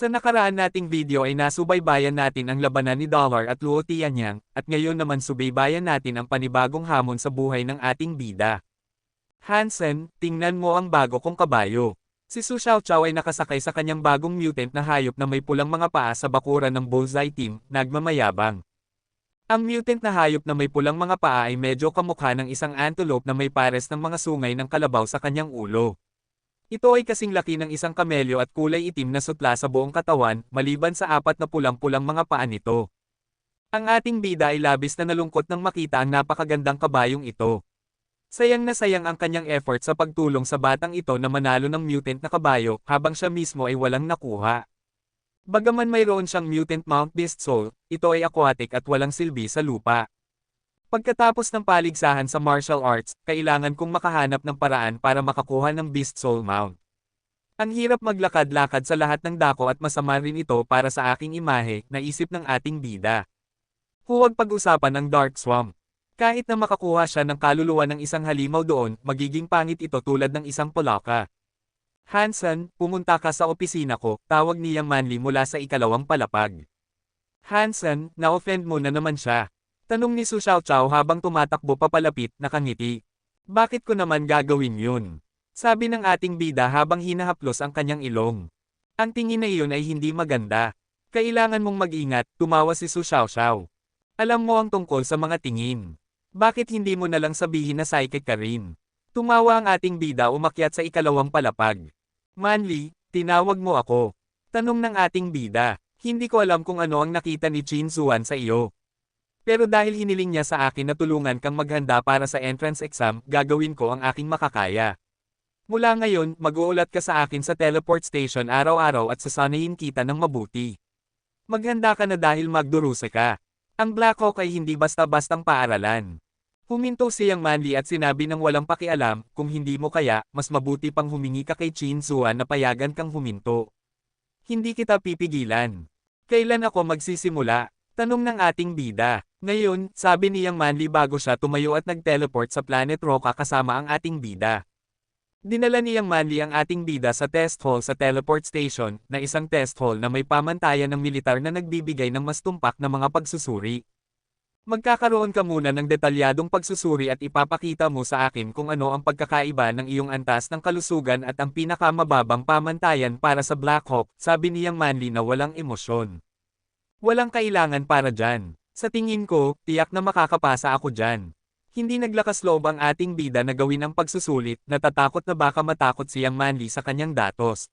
Sa nakaraan nating video ay nasubaybayan natin ang labanan ni Dollar at Luo Tianyang, at ngayon naman subaybayan natin ang panibagong hamon sa buhay ng ating bida. Hansen, tingnan mo ang bago kong kabayo. Si Su Xiaoqiao ay nakasakay sa kanyang bagong mutant na hayop na may pulang mga paa sa bakuran ng Bullseye Team, nagmamayabang. Ang mutant na hayop na may pulang mga paa ay medyo kamukha ng isang antelope na may pares ng mga sungay ng kalabaw sa kanyang ulo. Ito ay kasing laki ng isang kamelyo at kulay itim na sutla sa buong katawan, maliban sa apat na pulang-pulang mga paa nito. Ang ating bida ay labis na nalungkot nang makita ang napakagandang kabayong ito. Sayang na sayang ang kanyang effort sa pagtulong sa batang ito na manalo ng mutant na kabayo, habang siya mismo ay walang nakuha. Bagaman mayroon siyang mutant Mount Beast Soul, ito ay aquatic at walang silbi sa lupa. Pagkatapos ng paligsahan sa martial arts, kailangan kong makahanap ng paraan para makakuha ng Beast Soul Mount. Ang hirap maglakad-lakad sa lahat ng dako at masama rin ito para sa aking imahe, naisip ng ating bida. Huwag pag-usapan ng Dark Swamp. Kahit na makakuha siya ng kaluluwa ng isang halimaw doon, magiging pangit ito tulad ng isang polaka. Hansen, pumunta ka sa opisina ko, tawag niya Manly mula sa ikalawang palapag. Hansen, na-offend mo na naman siya. Tanong ni Su Xiaoqiao habang tumatakbo papalapit, nakangiti. Bakit ko naman gagawin yun? Sabi ng ating bida habang hinahaplos ang kanyang ilong. Ang tingin na iyon ay hindi maganda. Kailangan mong mag-ingat, tumawa si Su Xiaoqiao. Alam mo ang tungkol sa mga tingin. Bakit hindi mo na lang sabihin na psychic ka rin? Tumawa ang ating bida umakyat sa ikalawang palapag. Manly, tinawag mo ako. Tanong ng ating bida. Hindi ko alam kung ano ang nakita ni Qin Zuan sa iyo. Pero dahil hiniling niya sa akin na tulungan kang maghanda para sa entrance exam, gagawin ko ang aking makakaya. Mula ngayon, mag-uulat ka sa akin sa teleport station araw-araw at sasanayin kita ng mabuti. Maghanda ka na dahil magdurusa ka. Ang Black Hawk ay hindi basta-bastang paaralan. Huminto siyang Manly at sinabi ng walang pakialam, kung hindi mo kaya, mas mabuti pang humingi ka kay Qin Zuan na payagan kang huminto. Hindi kita pipigilan. Kailan ako magsisimula? Tanong ng ating bida. Ngayon, sabi niyang Manly bago siya tumayo at nag-teleport sa Planet Roca kasama ang ating bida. Dinala niyang Manly ang ating bida sa test hall sa teleport station, na isang test hall na may pamantayan ng militar na nagbibigay ng mas tumpak na mga pagsusuri. Magkakaroon ka muna ng detalyadong pagsusuri at ipapakita mo sa akin kung ano ang pagkakaiba ng iyong antas ng kalusugan at ang pinakamababang pamantayan para sa Black Hawk, sabi niyang Manly na walang emosyon. Walang kailangan para dyan. Sa tingin ko, tiyak na makakapasa ako dyan. Hindi naglakas loob ang ating bida na gawin ang pagsusulit, natatakot na baka matakot siyang Manly sa kanyang datos.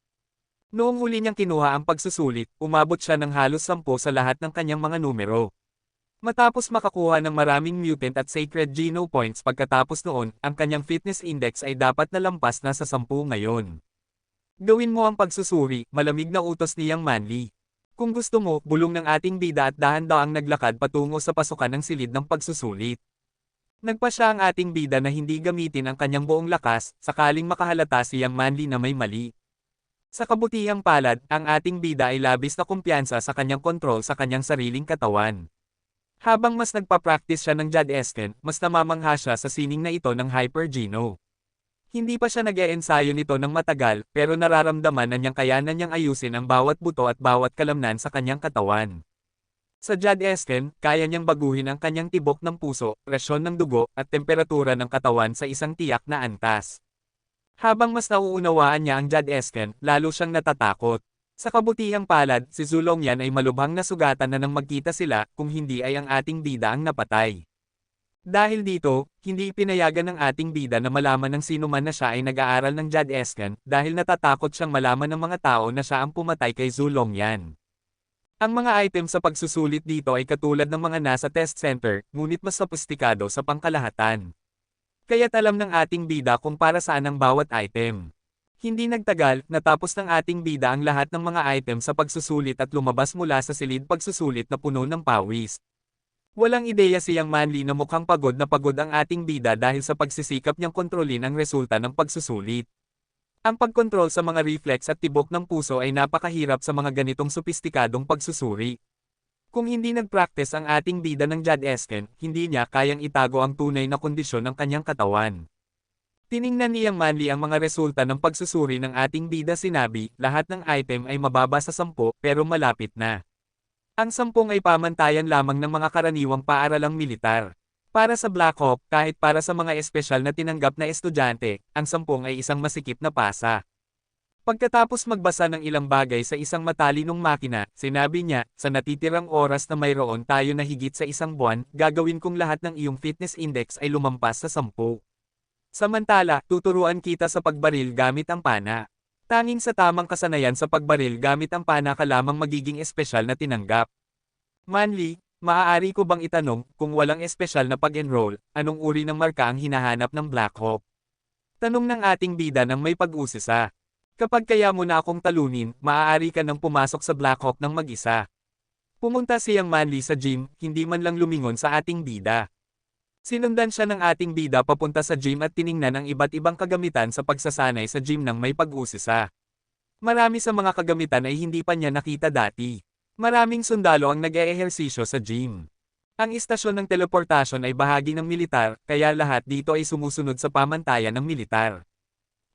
Noong huli niyang kinuha ang pagsusulit, umabot siya ng halos 10 sa lahat ng kanyang mga numero. Matapos makakuha ng maraming mutant at sacred geno points pagkatapos noon, ang kanyang fitness index ay dapat na lampas na sa 10 ngayon. Gawin mo ang pagsusuri, malamig na utos niyang Manly. Kung gusto mo, bulong ng ating bida at dahan-daang naglakad patungo sa pasukan ng silid ng pagsusulit. Nagpa siya ang ating bida na hindi gamitin ang kanyang buong lakas, sakaling makahalata siyang Manly na may mali. Sa kabutihang palad, ang ating bida ay labis na kumpiyansa sa kanyang kontrol sa kanyang sariling katawan. Habang mas nagpa-practice siya ng Jadesken, mas namamangha siya sa sining na ito ng Hyper Geno. Hindi pa siya nag-e-ensayo nito ng matagal, pero nararamdaman na niyang kayanan niyang ayusin ang bawat buto at bawat kalamnan sa kanyang katawan. Sa Jadesken, kaya niyang baguhin ang kanyang tibok ng puso, presyon ng dugo, at temperatura ng katawan sa isang tiyak na antas. Habang mas nauunawaan niya ang Jadesken, lalo siyang natatakot. Sa kabutihang palad, si Zulongyan ay malubhang nasugatan na nang magkita sila, kung hindi ay ang ating bida ang napatay. Dahil dito, hindi pinayagan ng ating bida na malaman ng sino man na siya ay nag-aaral ng Jadesken, dahil natatakot siyang malaman ng mga tao na siya ang pumatay kay Zulongyan. Ang mga item sa pagsusulit dito ay katulad ng mga nasa test center, ngunit mas sophisticado sa pangkalahatan. Kaya't alam ng ating bida kung para saan ang bawat item. Hindi nagtagal, natapos ng ating bida ang lahat ng mga item sa pagsusulit at lumabas mula sa silid pagsusulit na puno ng pawis. Walang ideya siyang Manly na mukhang pagod na pagod ang ating bida dahil sa pagsisikap niyang kontrolin ang resulta ng pagsusulit. Ang pagkontrol sa mga reflex at tibok ng puso ay napakahirap sa mga ganitong sopistikadong pagsusuri. Kung hindi nag-practice ang ating bida ng Jadesken, hindi niya kayang itago ang tunay na kondisyon ng kanyang katawan. Tiningnan niyang Manly ang mga resulta ng pagsusuri ng ating bida sinabi, lahat ng item ay mababa sa 10 pero malapit na. Ang 10 ay pamantayan lamang ng mga karaniwang paaralang militar. Para sa Black Hawk, kahit para sa mga espesyal na tinanggap na estudyante, ang 10 ay isang masikip na pasa. Pagkatapos magbasa ng ilang bagay sa isang matalinong makina, sinabi niya, sa natitirang oras na mayroon tayo na higit sa isang buwan, gagawin kong lahat ng iyong fitness index ay lumampas sa 10. Samantala, tuturuan kita sa pagbaril gamit ang pana. Tanging sa tamang kasanayan sa pagbaril gamit ang pana ka lamang magiging espesyal na tinanggap. Manly, maaari ko bang itanong, kung walang espesyal na pag-enroll, anong uri ng marka ang hinahanap ng Black Hawk? Tanong ng ating bida nang may pag-usisa. Kapag kaya mo na akong talunin, maaari ka nang pumasok sa Black Hawk ng mag-isa. Pumunta siyang Manly sa gym, hindi man lang lumingon sa ating bida. Sinundan siya ng ating bida papunta sa gym at tiningnan ang iba't ibang kagamitan sa pagsasanay sa gym nang may pag-usisa. Marami sa mga kagamitan ay hindi pa niya nakita dati. Maraming sundalo ang nag-eehersisyo sa gym. Ang istasyon ng teleportasyon ay bahagi ng militar, kaya lahat dito ay sumusunod sa pamantayan ng militar.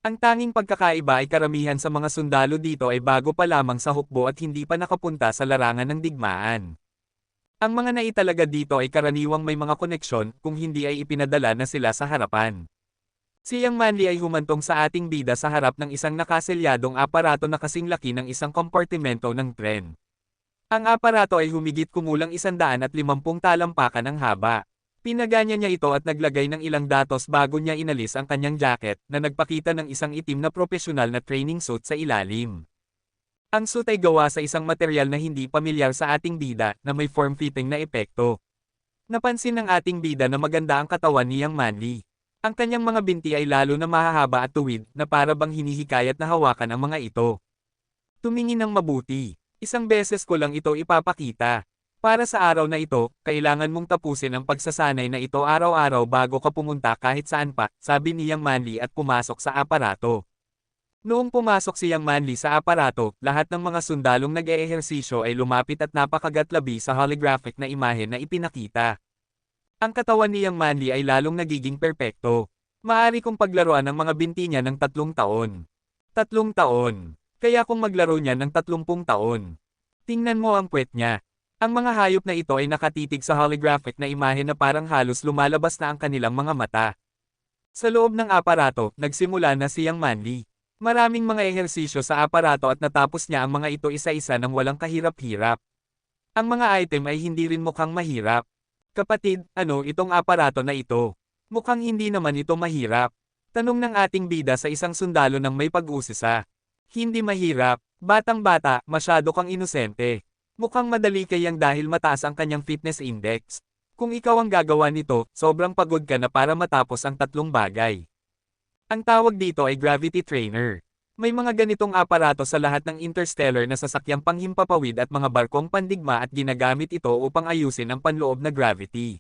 Ang tanging pagkakaiba ay karamihan sa mga sundalo dito ay bago pa lamang sa hukbo at hindi pa nakapunta sa larangan ng digmaan. Ang mga naitalaga dito ay karaniwang may mga koneksyon, kung hindi ay ipinadala na sila sa harapan. Siyang Manly ay humantong sa ating bida sa harap ng isang nakaselyadong aparato na kasing laki ng isang kompartimento ng tren. Ang aparato ay humigit kumulang 150 talampakan ang haba. Pinaganya niya ito at naglagay ng ilang datos bago niya inalis ang kanyang jacket, na nagpakita ng isang itim na profesional na training suit sa ilalim. Ang suit ay gawa sa isang material na hindi pamilyar sa ating bida, na may form-fitting na epekto. Napansin ng ating bida na maganda ang katawan niyang Manly. Ang kanyang mga binti ay lalo na mahahaba at tuwid, na para bang hinihikayat na hawakan ang mga ito. Tumingin ng mabuti. Isang beses ko lang ito ipapakita. Para sa araw na ito, kailangan mong tapusin ang pagsasanay na ito araw-araw bago ka pumunta kahit saan pa, sabi niyang Manly at pumasok sa aparato. Noong pumasok siyang Manly sa aparato, lahat ng mga sundalong nag-eehersisyo ay lumapit at napakagatlabi sa holographic na imahe na ipinakita. Ang katawan niyang Manly ay lalong nagiging perpekto. Maaari kong paglaruan ang mga binti niya ng 3 taon. 3 taon. Kaya kung maglaro niya ng 30 taon. Tingnan mo ang puwet niya. Ang mga hayop na ito ay nakatitig sa holographic na imahe na parang halos lumalabas na ang kanilang mga mata. Sa loob ng aparato, nagsimula na siyang Manly. Maraming mga ehersisyo sa aparato at natapos niya ang mga ito isa-isa nang walang kahirap-hirap. Ang mga item ay hindi rin mukhang mahirap. Kapatid, ano itong aparato na ito? Mukhang hindi naman ito mahirap. Tanong ng ating bida sa isang sundalo nang may pag-usisa. Hindi mahirap, batang-bata, masyado kang inosente. Mukhang madali kayang dahil mataas ang kanyang fitness index. Kung ikaw ang gagawa nito, sobrang pagod ka na para matapos ang 3 bagay. Ang tawag dito ay Gravity Trainer. May mga ganitong aparato sa lahat ng interstellar na sasakyang panghimpapawid at mga barkong pandigma at ginagamit ito upang ayusin ang panloob na gravity.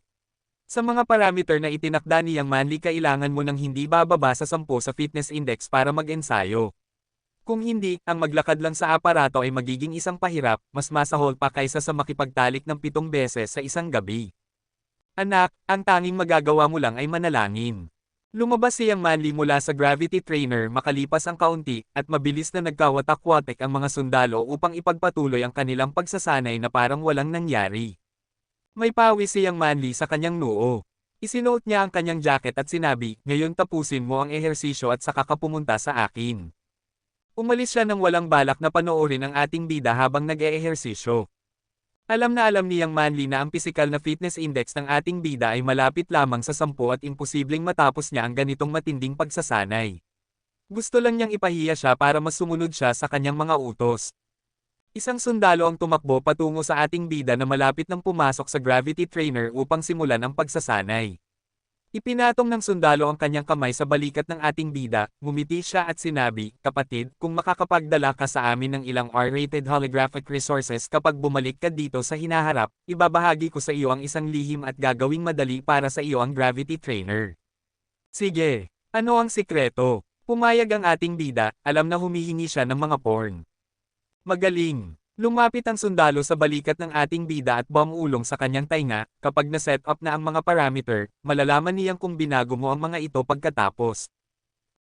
Sa mga parameter na itinakda niyang Manly, kailangan mo ng hindi bababa sa 10 sa fitness index para mag-ensayo. Kung hindi, ang maglakad lang sa aparato ay magiging isang pahirap, mas masahol pa kaysa sa makipagtalik ng 7 beses sa isang gabi. Anak, ang tanging magagawa mo lang ay manalangin. Lumabas siyang Manly mula sa Gravity Trainer makalipas ang kaunti, at mabilis na nagkawatak-watek ang mga sundalo upang ipagpatuloy ang kanilang pagsasanay na parang walang nangyari. May pawis siyang Manly sa kanyang noo. Isinuot niya ang kanyang jacket at sinabi, ngayon tapusin mo ang ehersisyo at saka ka pumunta sa akin. Umalis siya nang walang balak na panoorin ang ating bida habang nag-eehersisyo. Alam na alam niyang Manly na ang pisikal na fitness index ng ating bida ay malapit lamang sa 10 at imposibleng matapos niya ang ganitong matinding pagsasanay. Gusto lang niyang ipahiya siya para mas sumunod siya sa kanyang mga utos. Isang sundalo ang tumakbo patungo sa ating bida na malapit nang pumasok sa Gravity Trainer upang simulan ang pagsasanay. Ipinatong ng sundalo ang kanyang kamay sa balikat ng ating bida, ngumiti siya at sinabi, kapatid, kung makakapagdala ka sa amin ng ilang R-rated holographic resources kapag bumalik ka dito sa hinaharap, ibabahagi ko sa iyo ang isang lihim at gagawing madali para sa iyo ang Gravity Trainer. Sige, ano ang sikreto? Pumayag ang ating bida, alam na humihingi siya ng mga porn. Magaling! Lumapit ang sundalo sa balikat ng ating bida at bumulong sa kanyang tainga, kapag na-set up na ang mga parameter, malalaman niyang kung binago mo ang mga ito pagkatapos.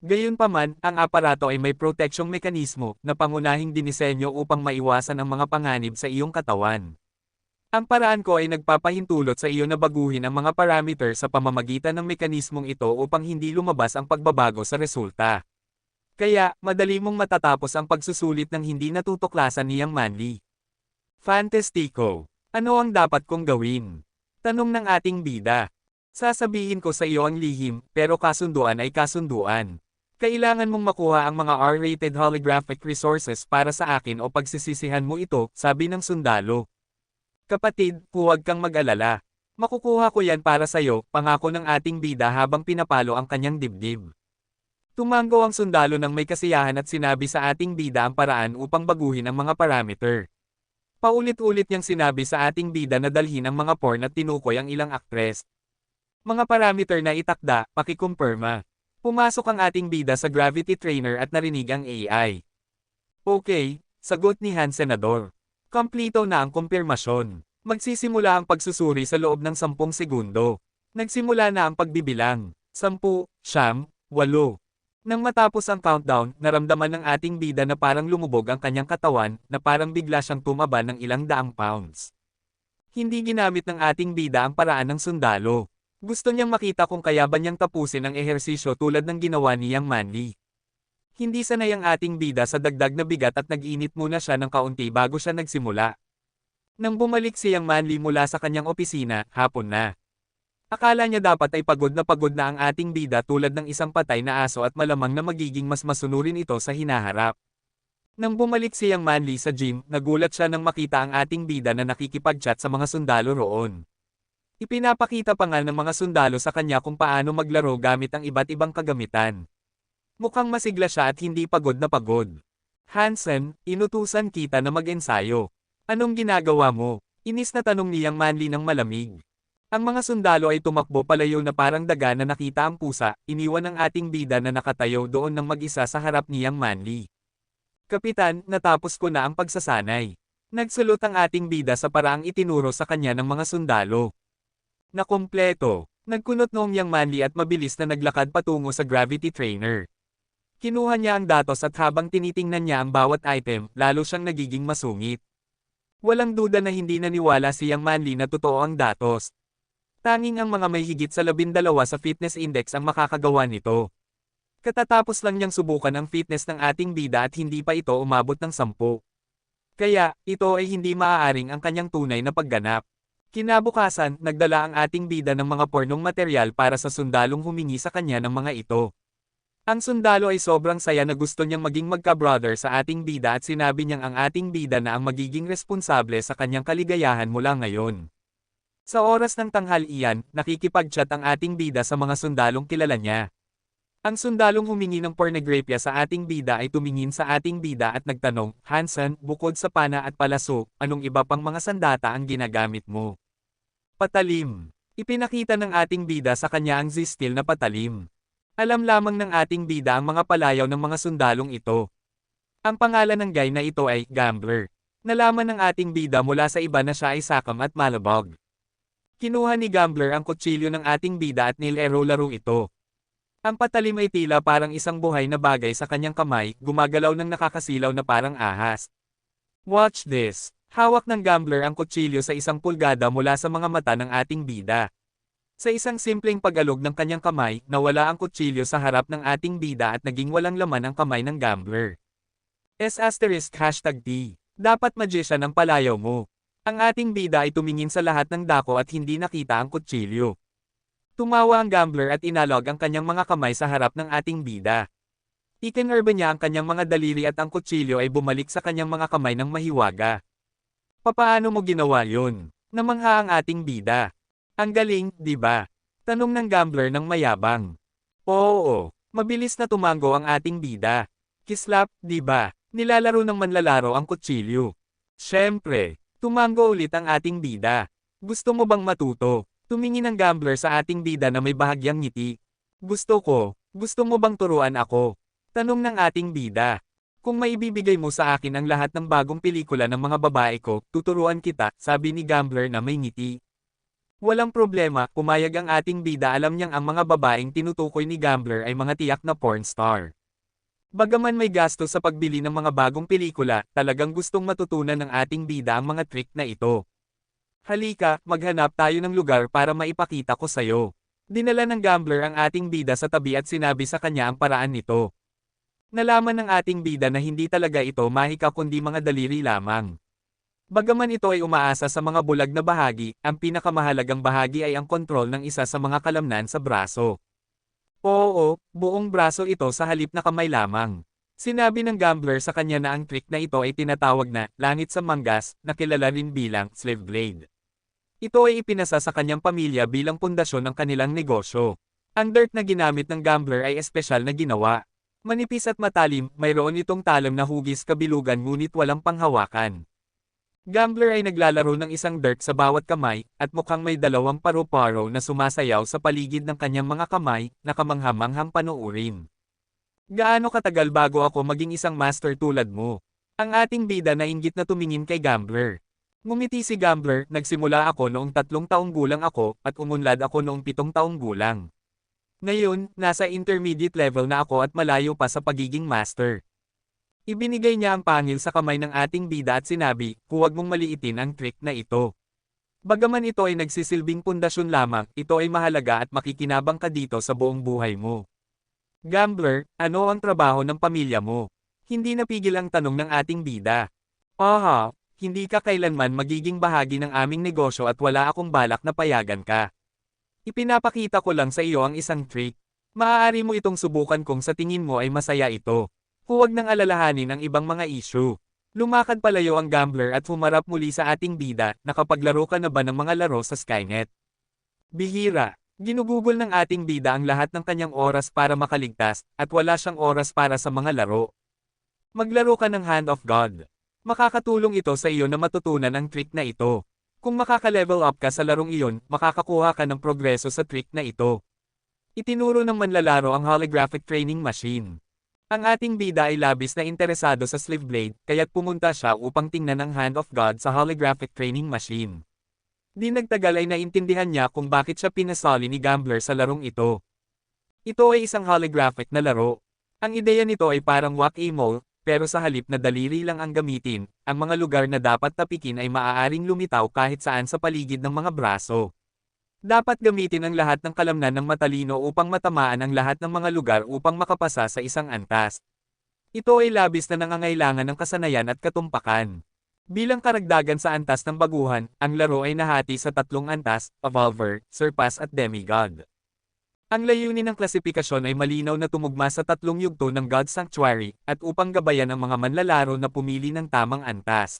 Gayunpaman, ang aparato ay may proteksyong mekanismo na pangunahing dinisenyo upang maiwasan ang mga panganib sa iyong katawan. Ang paraan ko ay nagpapahintulot sa iyo na baguhin ang mga parameter sa pamamagitan ng mekanismong ito upang hindi lumabas ang pagbabago sa resulta. Kaya, madali mong matatapos ang pagsusulit ng hindi natutuklasan niyang Manly. Fantastico! Ano ang dapat kong gawin? Tanong ng ating bida. Sasabihin ko sa iyo ang lihim, pero kasunduan ay kasunduan. Kailangan mong makuha ang mga R-rated holographic resources para sa akin o pagsisisihan mo ito, sabi ng sundalo. Kapatid, huwag kang mag-alala. Makukuha ko yan para sa'yo, pangako ng ating bida habang pinapalo ang kanyang dibdib. Tumango ang sundalo ng may kasiyahan at sinabi sa ating bida ang paraan upang baguhin ang mga parameter. Paulit-ulit niyang sinabi sa ating bida na dalhin ang mga porn at tinukoy ang ilang aktres. Mga parameter na itakda, pakikumpirma. Pumasok ang ating bida sa gravity trainer at narinig ang AI. Okay, sagot ni Han Senador. Kompleto na ang kumpirmasyon. Magsisimula ang pagsusuri sa loob ng 10 segundo. Nagsimula na ang pagbibilang. 10, 9, 8. Nang matapos ang countdown, naramdaman ng ating bida na parang lumubog ang kanyang katawan, na parang bigla siyang tumaba ng ilang daang pounds. Hindi ginamit ng ating bida ang paraan ng sundalo. Gusto niyang makita kung kaya ba niyang tapusin ang ehersisyo tulad ng ginawa niyang Manly. Hindi sanay ang ating bida sa dagdag na bigat at nag-init muna siya ng kaunti bago siya nagsimula. Nang bumalik siyang Manly mula sa kanyang opisina, hapon na. Akala niya dapat ay pagod na ang ating bida tulad ng isang patay na aso at malamang na magiging mas masunurin ito sa hinaharap. Nang bumalik siyang Manly sa gym, nagulat siya nang makita ang ating bida na nakikipag-chat sa mga sundalo roon. Ipinapakita pa nga ng mga sundalo sa kanya kung paano maglaro gamit ang iba't ibang kagamitan. Mukhang masigla siya at hindi pagod na pagod. Hansen, inutusan kita na mag-ensayo. Anong ginagawa mo? Inis na tanong niyang Manly ng malamig. Ang mga sundalo ay tumakbo palayo na parang daga na nakita ang pusa, iniwan ang ating bida na nakatayo doon ng mag-isa sa harap niyang Manly. Kapitan, natapos ko na ang pagsasanay. Nagsulot ang ating bida sa paraang itinuro sa kanya ng mga sundalo. Nakumpleto. Nagkunot noong yang Manly at mabilis na naglakad patungo sa gravity trainer. Kinuha niya ang datos at habang tinitingnan niya ang bawat item, lalo siyang nagiging masungit. Walang duda na hindi naniwala si yang Manly na totoo ang datos. Tanging ang mga may higit sa 12 sa fitness index ang makakagawa nito. Katatapos lang niyang subukan ang fitness ng ating bida at hindi pa ito umabot ng 10. Kaya, ito ay hindi maaaring ang kanyang tunay na pagganap. Kinabukasan, nagdala ang ating bida ng mga pornong material para sa sundalong humingi sa kanya ng mga ito. Ang sundalo ay sobrang saya na gusto niyang maging magka-brother sa ating bida at sinabi niyang ang ating bida na ang magiging responsable sa kanyang kaligayahan mula ngayon. Sa oras ng tanghalian, nakikipag-chat ang ating bida sa mga sundalong kilala niya. Ang sundalong humingi ng pornografya sa ating bida ay tumingin sa ating bida at nagtanong, Hansen, bukod sa pana at palaso, anong iba pang mga sandata ang ginagamit mo? Patalim. Ipinakita ng ating bida sa kanya ang Z-Steel na patalim. Alam lamang ng ating bida ang mga palayaw ng mga sundalong ito. Ang pangalan ng guy na ito ay Gambler. Nalaman ng ating bida mula sa iba na siya ay Sakam at Malabog. Kinuha ni Gambler ang kutsilyo ng ating bida at nilaro-laro ito. Ang patalim ay tila parang isang buhay na bagay sa kanyang kamay, gumagalaw ng nakakasilaw na parang ahas. Watch this. Hawak ng Gambler ang kutsilyo sa 1 pulgada mula sa mga mata ng ating bida. Sa isang simpleng pag-alog ng kanyang kamay, nawala ang kutsilyo sa harap ng ating bida at naging walang laman ang kamay ng Gambler. #T. Dapat magician ang palayaw mo. Ang ating bida ay tumingin sa lahat ng dako at hindi nakita ang kutsilyo. Tumawa ang Gambler at inalog ang kanyang mga kamay sa harap ng ating bida. Ikinerba niya ang kanyang mga daliri at ang kutsilyo ay bumalik sa kanyang mga kamay ng mahiwaga. Papaano mo ginawa yun? Namangha ang ating bida. Ang galing, di ba? Tanong ng Gambler ng mayabang. Oo, mabilis na tumango ang ating bida. Kislap, di ba? Nilalaro ng manlalaro ang kutsilyo. Siyempre. Tumango ulit ang ating bida. Gusto mo bang matuto? Tumingin ang Gambler sa ating bida na may bahagyang ngiti. Gusto ko. Gusto mo bang turuan ako? Tanong ng ating bida. Kung maibibigay mo sa akin ang lahat ng bagong pelikula ng mga babae ko, tuturuan kita, sabi ni Gambler na may ngiti. Walang problema, pumayag ang ating bida, alam niyang ang mga babaeng tinutukoy ni Gambler ay mga tiyak na porn star. Bagaman may gasto sa pagbili ng mga bagong pelikula, talagang gustong matutunan ng ating bida ang mga trick na ito. Halika, maghanap tayo ng lugar para maipakita ko sa'yo. Dinala ng Gambler ang ating bida sa tabi at sinabi sa kanya ang paraan nito. Nalaman ng ating bida na hindi talaga ito mahika kundi mga daliri lamang. Bagaman ito ay umaasa sa mga bulag na bahagi, ang pinakamahalagang bahagi ay ang kontrol ng isa sa mga kalamnan sa braso. Oo, buong braso ito sa halip na kamay lamang. Sinabi ng Gambler sa kanya na ang trick na ito ay tinatawag na langit sa manggas, na kilala rin bilang slave blade. Ito ay ipinasa sa kanyang pamilya bilang pundasyon ng kanilang negosyo. Ang dirt na ginamit ng Gambler ay espesyal na ginawa. Manipis at matalim, mayroon itong talam na hugis kabilugan ngunit walang panghawakan. Gambler ay naglalaro ng isang dirt sa bawat kamay, at mukhang may dalawang paru-paro na sumasayaw sa paligid ng kanyang mga kamay, na kamanghamanghang panuurin. Gaano katagal bago ako maging isang master tulad mo? Ang ating bida na inggit na tumingin kay Gambler. Ngumiti si Gambler, nagsimula ako noong 3 taong gulang ako, at umunlad ako noong 7 taong gulang. Ngayon, nasa intermediate level na ako at malayo pa sa pagiging master. Ibinigay niya ang pangil sa kamay ng ating bida at sinabi, huwag mong maliitin ang trick na ito. Bagaman ito ay nagsisilbing pundasyon lamang, ito ay mahalaga at makikinabang ka dito sa buong buhay mo. Gambler, ano ang trabaho ng pamilya mo? Hindi napigil ang tanong ng ating bida. Aha, hindi ka kailanman magiging bahagi ng aming negosyo at wala akong balak na payagan ka. Ipinapakita ko lang sa iyo ang isang trick. Maaari mo itong subukan kung sa tingin mo ay masaya ito. Huwag nang alalahanin ang ibang mga issue. Lumakad palayo ang Gambler at humarap muli sa ating bida, nakapaglaro ka na ba ng mga laro sa Skynet? Bihira, ginugugol ng ating bida ang lahat ng kanyang oras para makaligtas, at wala siyang oras para sa mga laro. Maglaro ka ng Hand of God. Makakatulong ito sa iyo na matutunan ang trick na ito. Kung makaka-level up ka sa larong iyon, makakakuha ka ng progreso sa trick na ito. Itinuro ng manlalaro ang holographic training machine. Ang ating bida ay labis na interesado sa slave blade, kaya't pumunta siya upang tingnan ang Hand of God sa holographic training machine. Di nagtagal ay naintindihan niya kung bakit siya pinasali ni Gambler sa larong ito. Ito ay isang holographic na laro. Ang ideya nito ay parang whack-a-mole, pero sa halip na daliri lang ang gamitin, ang mga lugar na dapat tapikin ay maaaring lumitaw kahit saan sa paligid ng mga braso. Dapat gamitin ang lahat ng kalamnan ng matalino upang matamaan ang lahat ng mga lugar upang makapasa sa isang antas. Ito ay labis na nangangailangan ng kasanayan at katumpakan. Bilang karagdagan sa antas ng baguhan, ang laro ay nahati sa 3 antas, Evolver, Surpass at Demigod. Ang layunin ng klasifikasyon ay malinaw na tumugma sa 3 yugto ng God Sanctuary, at upang gabayan ang mga manlalaro na pumili ng tamang antas.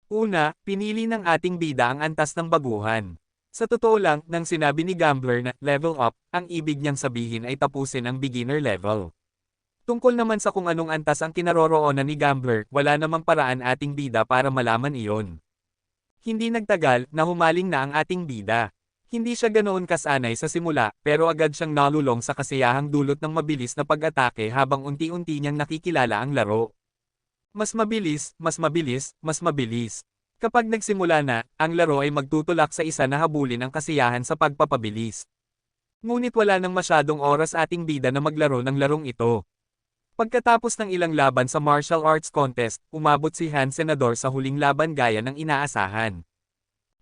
Una, pinili ng ating bida ang antas ng baguhan. Sa totoo lang, nang sinabi ni Gambler na level up, ang ibig niyang sabihin ay tapusin ang beginner level. Tungkol naman sa kung anong antas ang kinaroroonan ni Gambler, wala namang paraan ating bida para malaman iyon. Hindi nagtagal, nahumaling na ang ating bida. Hindi siya ganoon kasanay sa simula, pero agad siyang nalulong sa kasiyahang dulot ng mabilis na pag-atake habang unti-unti niyang nakikilala ang laro. Mas mabilis, mas mabilis, mas mabilis. Kapag nagsimula na, ang laro ay magtutulak sa isa na habulin ang kasiyahan sa pagpapabilis. Ngunit wala nang masyadong oras ating bida na maglaro ng larong ito. Pagkatapos ng ilang laban sa martial arts contest, umabot si Han Senador sa huling laban gaya ng inaasahan.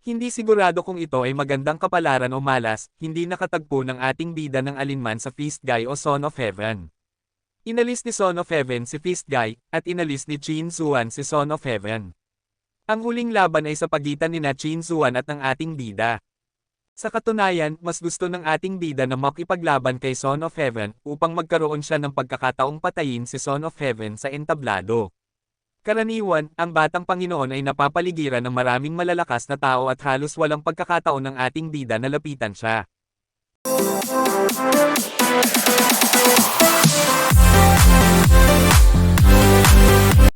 Hindi sigurado kung ito ay magandang kapalaran o malas, hindi nakatagpo ng ating bida ng alinman sa Feast Guy o Son of Heaven. Inalis ni Son of Heaven si Feast Guy, at inalis ni Chin Zuan si Son of Heaven. Ang huling laban ay sa pagitan ni Chin Zuan at ng ating bida. Sa katunayan, mas gusto ng ating bida na makipaglaban kay Son of Heaven upang magkaroon siya ng pagkakataong patayin si Son of Heaven sa entablado. Karaniwan, ang batang Panginoon ay napapaligiran ng maraming malalakas na tao at halos walang pagkakataon ng ating bida na lapitan siya.